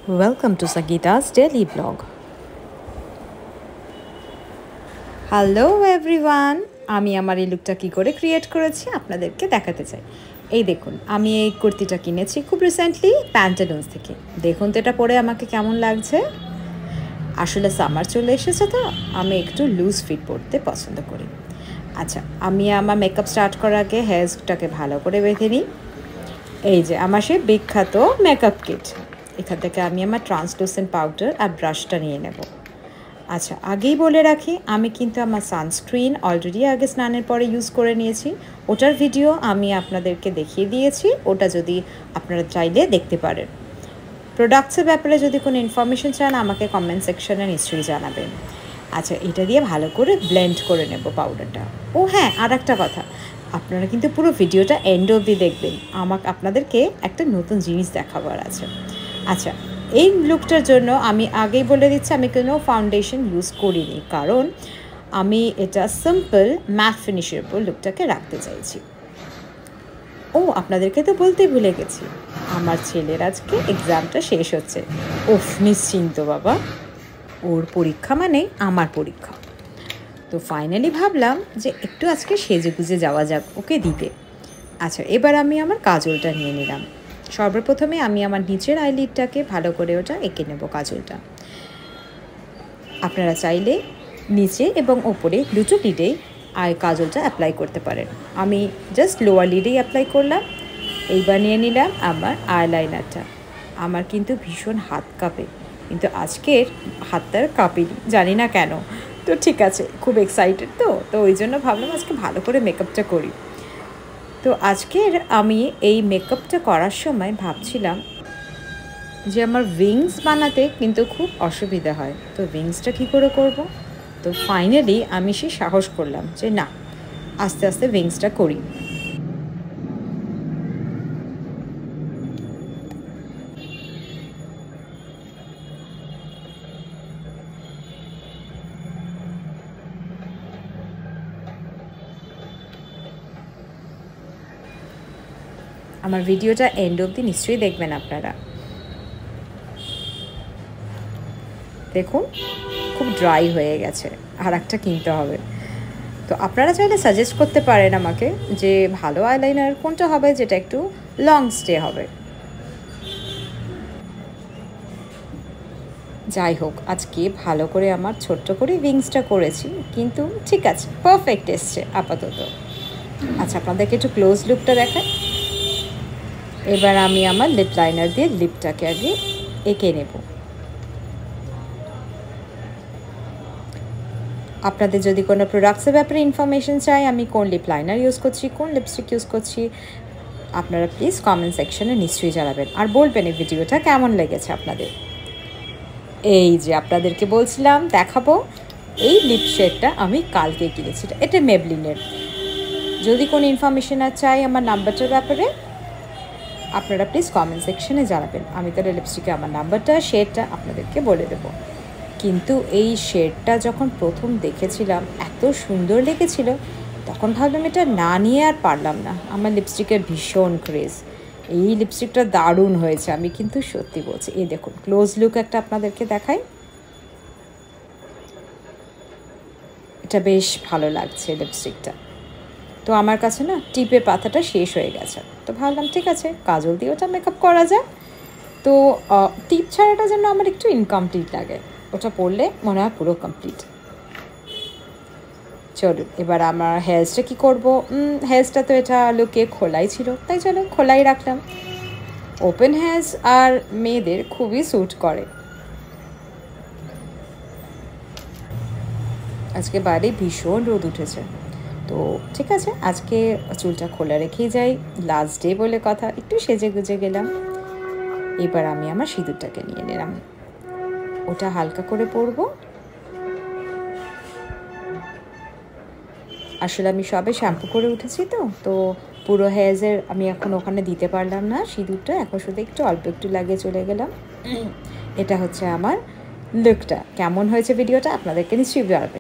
Welcome to Sagita's daily blog. Hello everyone, আমি আমার এই লুকটা কী করে ক্রিয়েট করেছি আপনাদেরকে দেখাতে চাই। এই দেখুন, আমি এই কুর্তিটা কিনেছি খুব রিসেন্টলি প্যান্টালুন্স থেকে। দেখুন তো এটা পরে আমাকে কেমন লাগছে। আসলে সামার চলে এসেছে তো আমি একটু লুজ ফিট পরতে পছন্দ করি। আচ্ছা, আমি আমার মেকআপ স্টার্ট করার আগে হেয়ারটাকে ভালো করে বেঁধে নিই। এই যে আমার সেই বিখ্যাত মেকআপ কিট, এখান থেকে আমি আমার ট্রান্সলুসেন্ট পাউডার আর ব্রাশটা নিয়ে নেব। আচ্ছা, আগেই বলে রাখি আমি কিন্তু আমার সানস্ক্রিন অলরেডি আগে স্নানের পরে ইউজ করে নিয়েছি। ওটার ভিডিও আমি আপনাদেরকে দেখিয়ে দিয়েছি, ওটা যদি আপনারা চাইলে দেখতে পারেন। প্রোডাক্টসের ব্যাপারে যদি কোনো ইনফরমেশন চান আমাকে কমেন্ট সেকশনে নিশ্চয়ই জানাবেন। আচ্ছা, এটা দিয়ে ভালো করে ব্লেন্ড করে নেব পাউডারটা। ও হ্যাঁ, আর একটা কথা, আপনারা কিন্তু পুরো ভিডিওটা এন্ড অবধি দেখবেন, আপনাদেরকে একটা নতুন জিনিস দেখাবার আছে। আচ্ছা, এই লুকটার জন্য আমি আগেই বলে দিচ্ছি আমি কোনো ফাউন্ডেশন ইউজ করিনি, কারণ আমি এটা সিম্পল ম্যাট ফিনিশের উপর লুকটাকে রাখতে চাইছি। ও আপনাদেরকে তো বলতেই ভুলে গেছি, আমার ছেলের আজকে এক্সামটা শেষ হচ্ছে। ওফ, নিশ্চিন্ত বাবা, ওর পরীক্ষা মানে আমার পরীক্ষা। তো ফাইনালি ভাবলাম যে একটু আজকে সেজেগুজে যাওয়া যাক ওকে দিতে। আচ্ছা, এবার আমি আমার কাজলটা নিয়ে নিলাম। সর্বপ্রথমে আমি আমার নিচের আইলিডটাকে ভালো করে ওটা এঁকে নেব কাজলটা। আপনারা চাইলে নিচে এবং ওপরে দুটো লিডেই কাজলটা অ্যাপ্লাই করতে পারেন। আমি জাস্ট লোয়ার লিডেই অ্যাপ্লাই করলাম। এইবার নিয়ে নিলাম আমার আইলাইনারটা। আমার কিন্তু ভীষণ হাত কাঁপে, কিন্তু আজকের হাতটার কাঁপেনি, জানি না কেন। তো ঠিক আছে, খুব এক্সাইটেড তো ওই জন্য ভাবলাম আজকে ভালো করে মেকআপটা করি। তো আজকের আমি এই মেকআপটা করার সময় ভাবছিলাম যে আমার উইংস বানাতে কিন্তু খুব অসুবিধা হয়, তো উইংসটা কী করে করব। তো ফাইনালি আমি সেই সাহস করলাম যে না, আস্তে আস্তে উইংসটা করি। আমার ভিডিওটা এন্ড অবধি নিশ্চয়ই দেখবেন আপনারা। দেখুন, খুব ড্রাই হয়ে গেছে, আর একটা কিনতে হবে। তো আপনারা চাইলে সাজেস্ট করতে পারেন আমাকে যে ভালো আইলাইনার কোনটা হবে যেটা একটু লং স্টে হবে। যাই হোক, আজকে ভালো করে আমার ছোট্ট করে উইংসটা করেছি, কিন্তু ঠিক আছে, পারফেক্ট এসছে আপাতত। আচ্ছা, আপনাদেরকে একটু ক্লোজ লুকটা দেখাই। এবার আমি আমার লিপ লাইনার দিয়ে লিপটাকে আগে এঁকে নেব। আপনাদের যদি কোনো প্রোডাক্টসের ব্যাপারে ইনফরমেশন চাই, আমি কোন লিপ লাইনার ইউজ করছি, কোন লিপস্টিক ইউজ করছি, আপনারা প্লিজ কমেন্ট সেকশনে নিশ্চয়ই জানাবেন, আর বলবেন এই ভিডিওটা কেমন লেগেছে আপনাদের। এই যে আপনাদেরকে বলছিলাম দেখাবো, এই লিপ শেডটা আমি কালকে কিনেছি, এটা মেবলিনের। যদি কোনো ইনফরমেশন চাই আমার নাম্বারটার ব্যাপারে, আপনারা প্লিজ কমেন্ট সেকশনে জানাবেন, আমি তাহলে লিপস্টিকে আমার নাম্বারটা শেডটা আপনাদেরকে বলে দেবো। কিন্তু এই শেডটা যখন প্রথম দেখেছিলাম এত সুন্দর লেগেছিল, তখন ভাবলাম এটা না নিয়ে আর পারলাম না। আমার লিপস্টিকের ভীষণ ক্রেজ, এই লিপস্টিকটা দারুণ হয়েছে, আমি কিন্তু সত্যি বলছি। এই দেখুন, ক্লোজ লুক একটা আপনাদেরকে দেখাই। এটা বেশ ভালো লাগছে লিপস্টিকটা। তো আমার কাছে না টিপের পাতাটা শেষ হয়ে গেছে, তো ভাবলাম ঠিক আছে কাজল দিয়ে ওটা মেকআপ করা যায়। তো টিপ ছাড়াটা যেন আমার একটু ইনকমপ্লিট লাগে, ওটা পরলে মনে হয় পুরো কমপ্লিট। চলুন, এবার আমার হেয়ারসটা কী করবো। হেয়ারসটা তো এটা লুকে খোলাই ছিল, তাই চলো খোলাই রাখলাম। ওপেন হেয়ার্স আর মেয়েদের খুবই স্যুট করে। আজকে বাইরে ভীষণ রোদ উঠেছে, তো ঠিক আছে আজকে চুলটা খোলা রেখেই যাই, লাস্ট ডে বলে কথা, একটু সেজে গুজে গেলাম। এবার আমি আমার সিঁদুরটাকে নিয়ে নিলাম, ওটা হালকা করে পরবো। আসলে আমি সবে শ্যাম্পু করে উঠেছি তো পুরো হেয়ার্সের আমি এখন ওখানে দিতে পারলাম না সিঁদুরটা, এখন শুধু একটু অল্প একটু লাগিয়ে চলে গেলাম। এটা হচ্ছে আমার লুকটা। কেমন হয়েছে ভিডিওটা আপনাদেরকে নিশ্চয়ই জানাবেন।